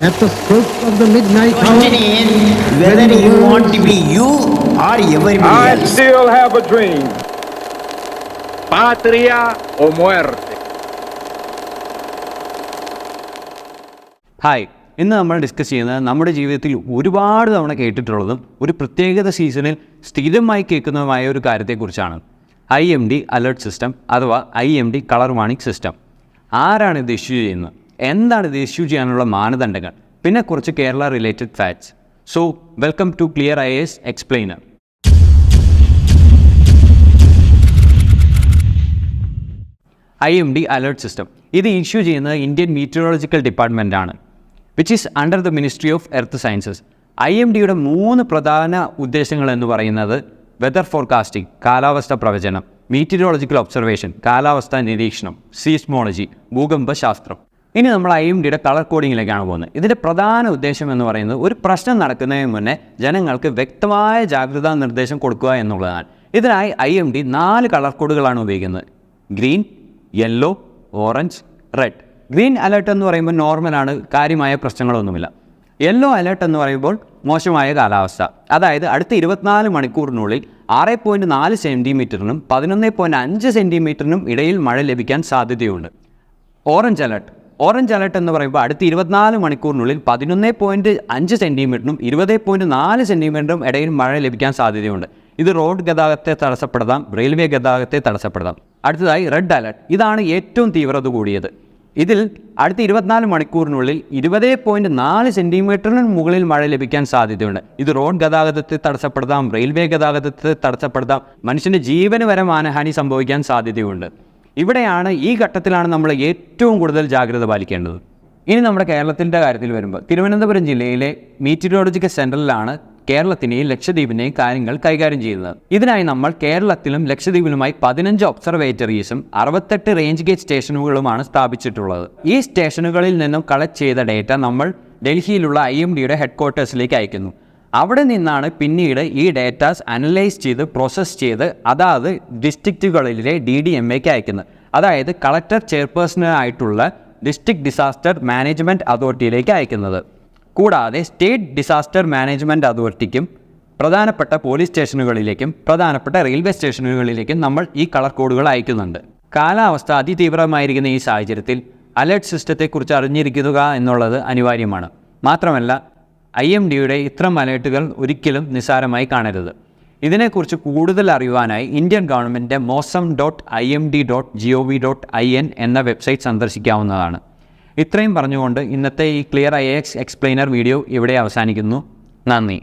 At the stroke of the midnight hour, Question is whether you want to be you or everybody I else. still have a dream. Patria o muerte. Hi, ഇന്ന് നമ്മൾ discuss ചെയ്യുന്നത് നമ്മുടെ ജീവിതത്തിൽ ഒരുപാട് തവണ കേട്ടിട്ടുള്ളതും ഒരു പ്രത്യേകത സീസണിൽ സ്ഥിരമായി കേൾക്കുന്നതുമായ ഒരു കാര്യത്തെക്കുറിച്ചാണ്. IMD അലേർട്ട് സിസ്റ്റം അഥവാ IMD കളർ വാണിംഗ് സിസ്റ്റം. ആരാണ് ഇത് ഇഷ്യൂ ചെയ്യുന്നത്, എന്താണ് ഇത് ഇഷ്യൂ ചെയ്യാനുള്ള മാനദണ്ഡങ്ങൾ, പിന്നെ കുറച്ച് Kerala related facts. So welcome to clear IAS explainer. IMD alert system ഇത് ഇഷ്യൂ ചെയ്യുന്നത് ഇന്ത്യൻ മീറ്ററോളജിക്കൽ ഡിപ്പാർട്ട്മെൻ്റ് ആണ്, which is under the ministry of earth sciences. IMDയുടെ 3 പ്രധാന ഉദ്ദേശങ്ങൾ എന്ന് പറയുന്നത് വെതർ ഫോർകാസ്റ്റിംഗ് കാലാവസ്ഥ പ്രവചനം, മീറ്ററോളജിക്കൽ ഒബ്സർവേഷൻ കാലാവസ്ഥാ നിരീക്ഷണം, സീസ്മോളജി ഭൂകമ്പ ശാസ്ത്രം. ഇനി നമ്മൾ IMDയുടെ കളർ കോഡിങ്ങിലേക്കാണ് പോകുന്നത്. ഇതിൻ്റെ പ്രധാന ഉദ്ദേശം എന്ന് പറയുന്നത് ഒരു പ്രശ്നം നടക്കുന്നതിന് മുന്നേ ജനങ്ങൾക്ക് വ്യക്തമായ ജാഗ്രതാ നിർദ്ദേശം കൊടുക്കുക എന്നുള്ളതാണ്. ഇതിനായി IMD 4 കളർ കോഡുകളാണ് ഉപയോഗിക്കുന്നത്: green, yellow, orange, red. Green alert എന്ന് പറയുമ്പോൾ നോർമലാണ്, കാര്യമായ പ്രശ്നങ്ങളൊന്നുമില്ല. യെല്ലോ അലേർട്ട് എന്ന് പറയുമ്പോൾ മോശമായ കാലാവസ്ഥ, അതായത് അടുത്ത 24 മണിക്കൂറിനുള്ളിൽ 6.4 സെൻറ്റിമീറ്ററിനും 11.5 സെൻറ്റിമീറ്ററിനും ഇടയിൽ മഴ ലഭിക്കാൻ സാധ്യതയുണ്ട്. ഓറഞ്ച് അലേർട്ട് എന്ന് പറയുമ്പോൾ അടുത്ത 24 മണിക്കൂറിനുള്ളിൽ 11.5 സെൻറ്റിമീറ്ററിനും 20.4 സെൻറ്റിമീറ്ററിനും ഇടയിൽ മഴ ലഭിക്കാൻ സാധ്യതയുണ്ട്. ഇത് റോഡ് ഗതാഗതത്തെ തടസ്സപ്പെടുത്താം, റെയിൽവേ ഗതാഗതത്തെ തടസ്സപ്പെടുത്താം. അടുത്തതായി റെഡ് അലേർട്ട്. ഇതാണ് ഏറ്റവും തീവ്രത കൂടിയത്. ഇതിൽ അടുത്ത 24 മണിക്കൂറിനുള്ളിൽ 20.4 സെൻറ്റിമീറ്ററിന് മുകളിൽ മഴ ലഭിക്കാൻ സാധ്യതയുണ്ട്. ഇത് റോഡ് ഗതാഗതത്തെ തടസ്സപ്പെടുത്താം, റെയിൽവേ ഗതാഗതത്തെ തടസ്സപ്പെടുത്താം, മനുഷ്യൻ്റെ ജീവന് വരെ മാനഹാനി സംഭവിക്കാൻ സാധ്യതയുണ്ട്. ഇവിടെയാണ്, ഈ ഘട്ടത്തിലാണ് നമ്മൾ ഏറ്റവും കൂടുതൽ ജാഗ്രത പാലിക്കേണ്ടത്. ഇനി നമ്മുടെ കേരളത്തിൻ്റെ കാര്യത്തിൽ വരുമ്പോൾ തിരുവനന്തപുരം ജില്ലയിലെ മീറ്ററോളജിക്കൽ സെൻറ്ററിലാണ് കേരളത്തിനെയും ലക്ഷദ്വീപിനെയും കാര്യങ്ങൾ കൈകാര്യം ചെയ്യുന്നത്. ഇതിനായി നമ്മൾ കേരളത്തിലും ലക്ഷദ്വീപിലുമായി 15 ഒബ്സർവേറ്ററീസും 68 റേഞ്ച് ഗേജ് സ്റ്റേഷനുകളുമാണ് സ്ഥാപിച്ചിട്ടുള്ളത്. ഈ സ്റ്റേഷനുകളിൽ നിന്നും കളക്ട് ചെയ്ത ഡേറ്റ നമ്മൾ ഡൽഹിയിലുള്ള IMDയുടെ ഹെഡ് ക്വാർട്ടേഴ്സിലേക്ക് അയക്കുന്നു. അവിടെ നിന്നാണ് പിന്നീട് ഈ ഡേറ്റാസ് അനലൈസ് ചെയ്ത് പ്രോസസ്സ് ചെയ്ത് അതാത് ഡിസ്ട്രിക്റ്റുകളിലെ DDMAക്ക് അയക്കുന്നത്, അതായത് കളക്ടർ ചെയർപേഴ്സണായിട്ടുള്ള ഡിസ്ട്രിക്ട് ഡിസാസ്റ്റർ മാനേജ്മെൻറ്റ് അതോറിറ്റിയിലേക്ക് അയക്കുന്നത്. കൂടാതെ സ്റ്റേറ്റ് ഡിസാസ്റ്റർ മാനേജ്മെൻറ്റ് അതോറിറ്റിക്കും പ്രധാനപ്പെട്ട പോലീസ് സ്റ്റേഷനുകളിലേക്കും പ്രധാനപ്പെട്ട റെയിൽവേ സ്റ്റേഷനുകളിലേക്കും നമ്മൾ ഈ കളർ കോഡുകൾ അയക്കുന്നുണ്ട്. കാലാവസ്ഥ അതിതീവ്രമായിരിക്കുന്ന ഈ സാഹചര്യത്തിൽ അലേർട്ട് സിസ്റ്റത്തെക്കുറിച്ച് അറിഞ്ഞിരിക്കുക എന്നുള്ളത് അനിവാര്യമാണ്. മാത്രമല്ല IMDയുടെ ഇത്തരം അലേർട്ടുകൾ ഒരിക്കലും നിസ്സാരമായി കാണരുത്. ഇതിനെക്കുറിച്ച് കൂടുതൽ അറിയുവാനായി ഇന്ത്യൻ ഗവൺമെൻറ്റിൻ്റെ mosam.imd.gov.in എന്ന വെബ്സൈറ്റ് സന്ദർശിക്കാവുന്നതാണ്. ഇത്രയും പറഞ്ഞുകൊണ്ട് ഇന്നത്തെ ഈ ക്ലിയർ IAS എക്സ്പ്ലെയിനർ വീഡിയോ ഇവിടെ അവസാനിക്കുന്നു. നന്ദി.